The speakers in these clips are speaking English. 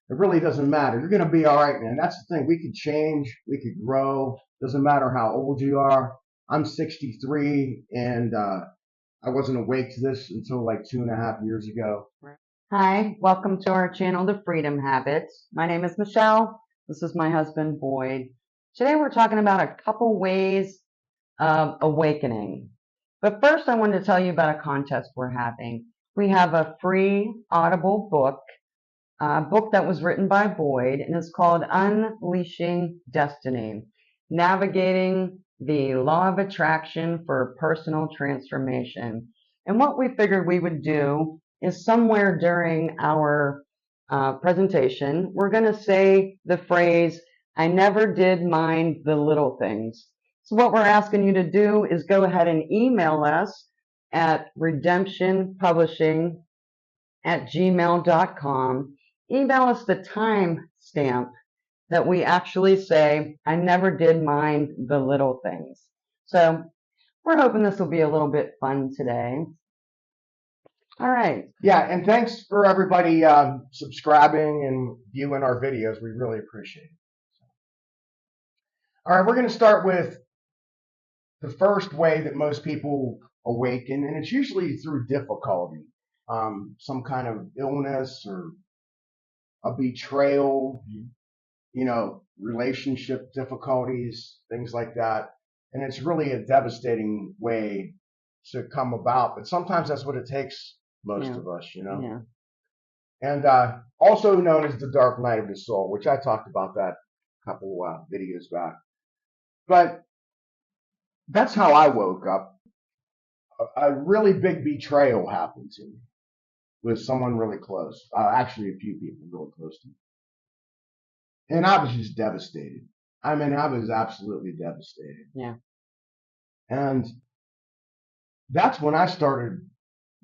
It really doesn't matter. You're going to be all right, man. That's the thing. We could change. We could grow. Doesn't matter how old you are. I'm 63, and I wasn't awake to this until like 2.5 years ago. Hi, welcome to our channel, The Freedom Habits. My name is Michelle. This is my husband, Boyd. Today we're talking about a couple ways of awakening. But first, I wanted to tell you about a contest we're having. We have a free Audible book, a book that was written by Boyd, and it's called Unleashing Destiny, Navigating the Law of Attraction for Personal Transformation. And what we figured we would do is somewhere during our presentation, we're going to say the phrase, I never did mind the little things. So what we're asking you to do is go ahead and email us at redemptionpublishing@gmail.com. Email us the time stamp that we actually say, I never did mind the little things. So we're hoping this will be a little bit fun today. All right. Yeah, and thanks for everybody subscribing and viewing our videos. We really appreciate it. All right, we're going to start with the first way that most people awaken, and it's usually through difficulty, some kind of illness or a betrayal, relationship difficulties, things like that. And it's really a devastating way to come about. But sometimes that's what it takes most of us, Yeah. And also known as the dark night of the soul, which I talked about that a couple videos back. But that's how I woke up. A really big betrayal happened to me with someone really close. Actually, a few people really close to me. And I was just devastated. I mean, I was absolutely devastated. Yeah. And that's when I started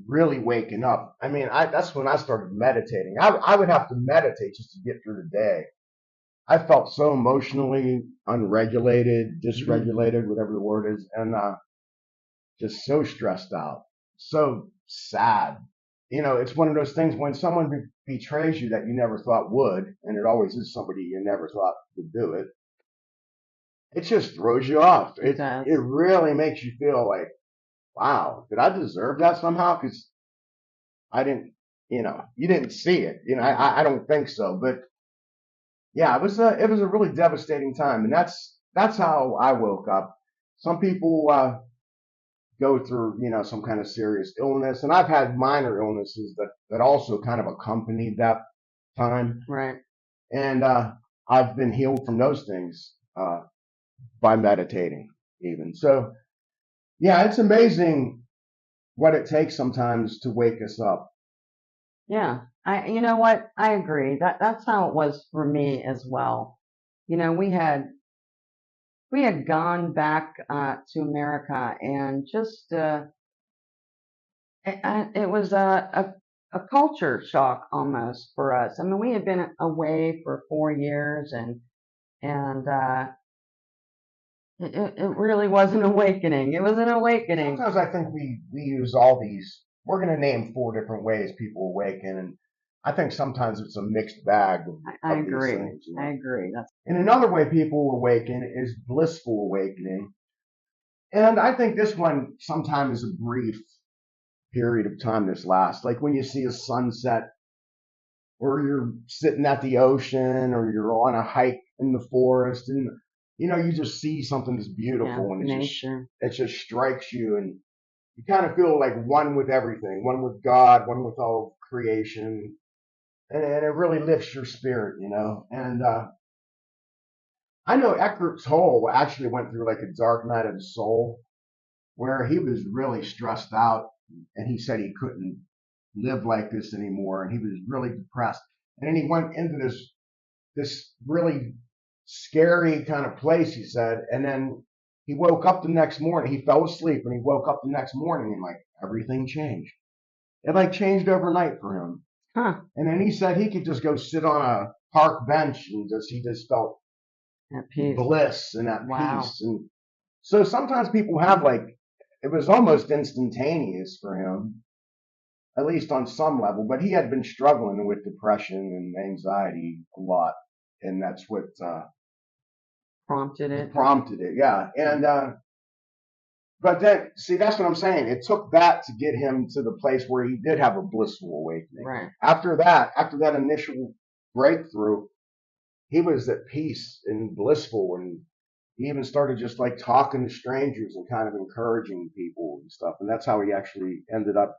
really waking up. I mean, that's when I started meditating. I would have to meditate just to get through the day. I felt so emotionally unregulated, dysregulated, whatever the word is, and just so stressed out, so sad. It's one of those things when someone betrays you that you never thought would, and it always is somebody you never thought would do it. It just throws you off. It does. It really makes you feel like, wow, did I deserve that somehow? Because I didn't, you didn't see it. I don't think so. But yeah, it was a really devastating time, and that's how I woke up. Some people go through, some kind of serious illness, and I've had minor illnesses that also kind of accompanied that time. Right. And I've been healed from those things by meditating, even. So yeah, it's amazing what it takes sometimes to wake us up. Yeah. You know what? I agree. That's how it was for me as well. We had gone back to America, and just it was a culture shock almost for us. I mean, we had been away for 4 years, and it really was an awakening. It was an awakening. Sometimes I think we use all these. We're going to name 4 different ways people awaken, and I think sometimes it's a mixed bag I of agree. these things. I agree. And another way people awaken is blissful awakening. And I think this one sometimes is a brief period of time this lasts. Like when you see a sunset, or you're sitting at the ocean, or you're on a hike in the forest, and you just see something that's beautiful, and it just strikes you, and you kind of feel like one with everything, one with God, one with all of creation, and it really lifts your spirit, And I know Eckhart Tolle actually went through like a dark night of the soul, where he was really stressed out, and he said he couldn't live like this anymore, and he was really depressed. And then he went into this really scary kind of place, he said, and then he woke up the next morning. He fell asleep, and he woke up the next morning, and like everything changed. It like changed overnight for him. Huh. And then he said he could just go sit on a park bench, and he just felt at peace. Bliss and at peace. And so sometimes people have like, it was almost instantaneous for him. at least on some level. But he had been struggling with depression and anxiety a lot, and that's what Prompted it. prompted it. Yeah, and but then see, that's what I'm saying. It took that to get him to the place where he did have a blissful awakening. Right. After that initial breakthrough, he was at peace and blissful, and he even started just like talking to strangers and kind of encouraging people and stuff. And that's how he actually ended up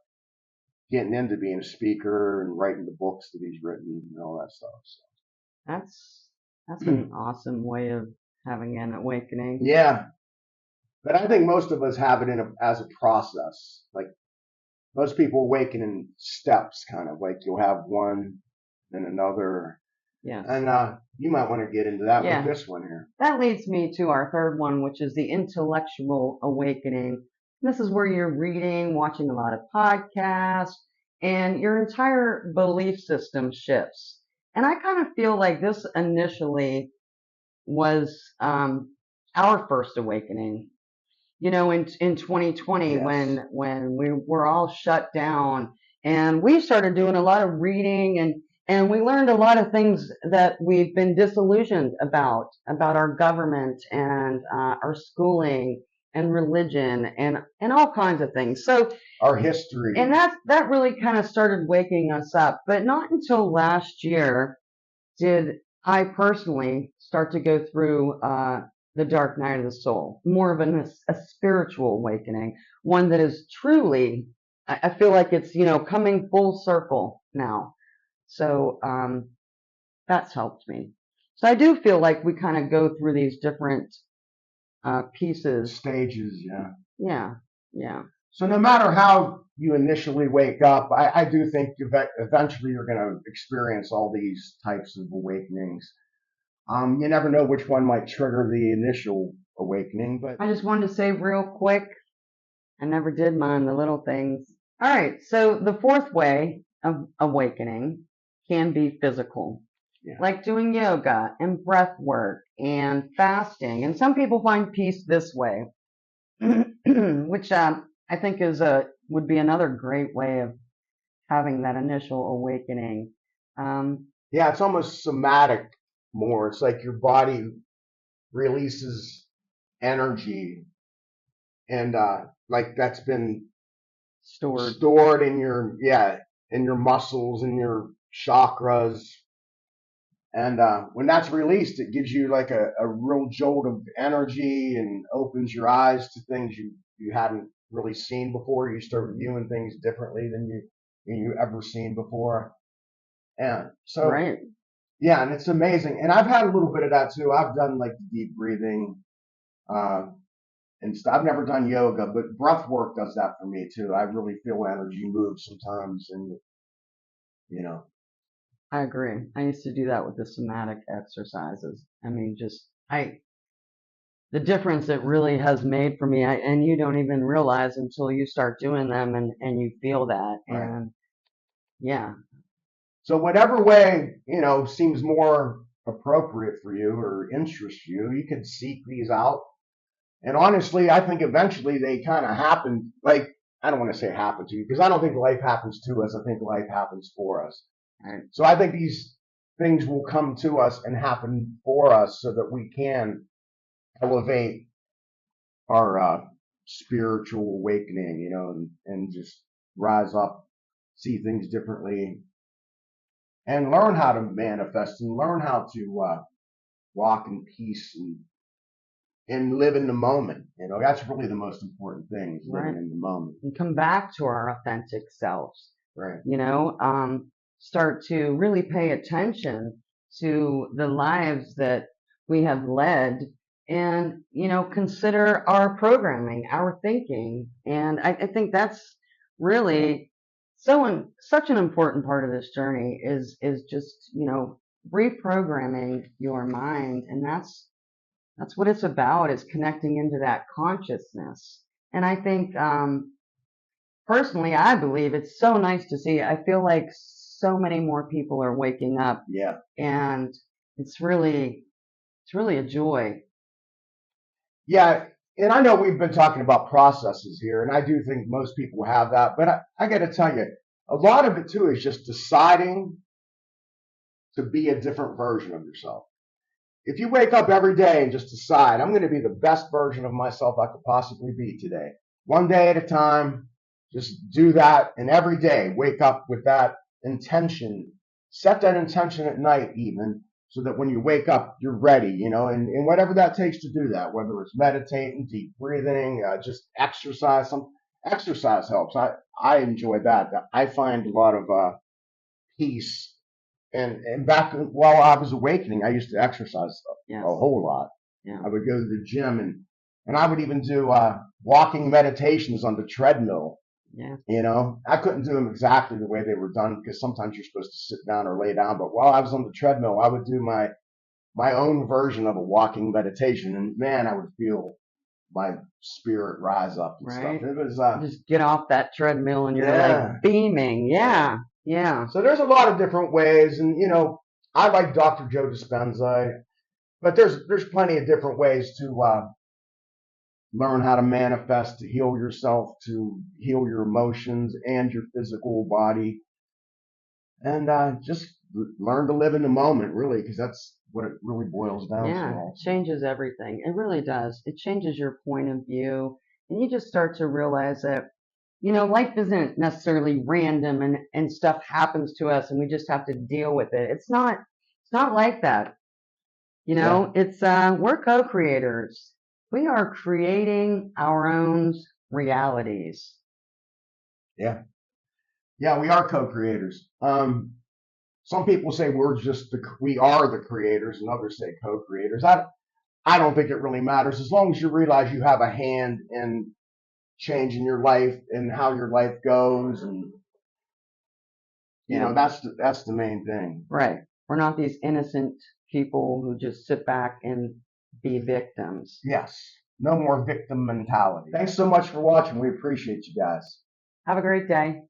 getting into being a speaker and writing the books that he's written and all that stuff. So. That's an awesome way of having an awakening. Yeah, but I think most of us have it as a process. Like most people awaken in steps, kind of like you'll have one, then another. Yes. And you might want to get into that Yeah. with this one here. That leads me to our third one, which is the intellectual awakening. This is where you're reading, watching a lot of podcasts, and your entire belief system shifts. And I kind of feel like this initially was our first awakening. You know, in 2020, Yes. when we were all shut down, and we started doing a lot of reading, and we learned a lot of things that we've been disillusioned about our government and our schooling and religion and all kinds of things. So our history. And that really kind of started waking us up. But not until last year did I personally start to go through the dark night of the soul, more of a spiritual awakening, one that is truly, I feel like it's, coming full circle now. So that's helped me. So I do feel like we kind of go through these different pieces. Stages, yeah. Yeah, yeah. So no matter how you initially wake up, I do think eventually you're going to experience all these types of awakenings. You never know which one might trigger the initial awakening, but I just wanted to say real quick, I never did mind the little things. All right, so the fourth way of awakening can be physical, like doing yoga and breath work and fasting. And some people find peace this way, which I think would be another great way of having that initial awakening. Yeah, it's almost somatic more. It's like your body releases energy, and like that's been stored in your muscles and your chakras. And when that's released, it gives you like a real jolt of energy and opens your eyes to things you hadn't really seen before. You start viewing things differently than you ever seen before. And so, Right. Yeah, and it's amazing. And I've had a little bit of that too. I've done like deep breathing, and stuff. I've never done yoga, but breath work does that for me too. I really feel energy move sometimes, and I agree. I used to do that with the somatic exercises. I mean, the difference it really has made for me, and you don't even realize until you start doing them and you feel that. Right. And yeah. So whatever way, seems more appropriate for you or interests you, you can seek these out. And honestly, I think eventually they kind of happen. Like, I don't want to say happen to you because I don't think life happens to us. I think life happens for us. Right. So I think these things will come to us and happen for us so that we can elevate our spiritual awakening, and just rise up, see things differently, and learn how to manifest and learn how to walk in peace and live in the moment. That's really the most important thing, is living in the moment. And come back to our authentic selves. Right. Start to really pay attention to the lives that we have led and, consider our programming, our thinking. And I think that's really such an important part of this journey is just, reprogramming your mind. And that's what it's about, is connecting into that consciousness. And I think, personally, I believe it's so nice to see. I feel like so many more people are waking up. Yeah. And it's really a joy. Yeah. And I know we've been talking about processes here, and I do think most people have that, but I got to tell you, A lot of it too is just deciding to be a different version of yourself. If you wake up every day and just decide, I'm going to be the best version of myself I could possibly be today, one day at a time, just do that. And every day, wake up with that intention, set that intention at night, even so that when you wake up, you're ready, and whatever that takes to do that, whether it's meditating, deep breathing, just exercise, some exercise helps. I enjoy that. I find a lot of peace and back while I was awakening, I used to exercise Yes. a whole lot. Yeah. I would go to the gym and I would even do walking meditations on the treadmill. Yeah. I couldn't do them exactly the way they were done because sometimes you're supposed to sit down or lay down. But while I was on the treadmill, I would do my own version of a walking meditation, and man, I would feel my spirit rise up and Right. stuff. It was just get off that treadmill and you're yeah. like beaming. Yeah. Yeah. So there's a lot of different ways, and I like Dr. Joe Dispenza, but there's plenty of different ways to learn how to manifest, to heal yourself, to heal your emotions and your physical body, and just learn to live in the moment, really, because that's what it really boils down to. Yeah, it changes everything. It really does. It changes your point of view, and you just start to realize that, life isn't necessarily random and stuff happens to us and we just have to deal with it. It's not like that. Yeah. It's we're co-creators. We are creating our own realities. Yeah. Yeah, we are co-creators. Some people say we are the creators, and others say co-creators. I don't think it really matters as long as you realize you have a hand in changing your life and how your life goes, and Yeah. that's the main thing. Right. We're not these innocent people who just sit back and be victims. Yes. No more victim mentality. Thanks so much for watching. We appreciate you guys. Have a great day.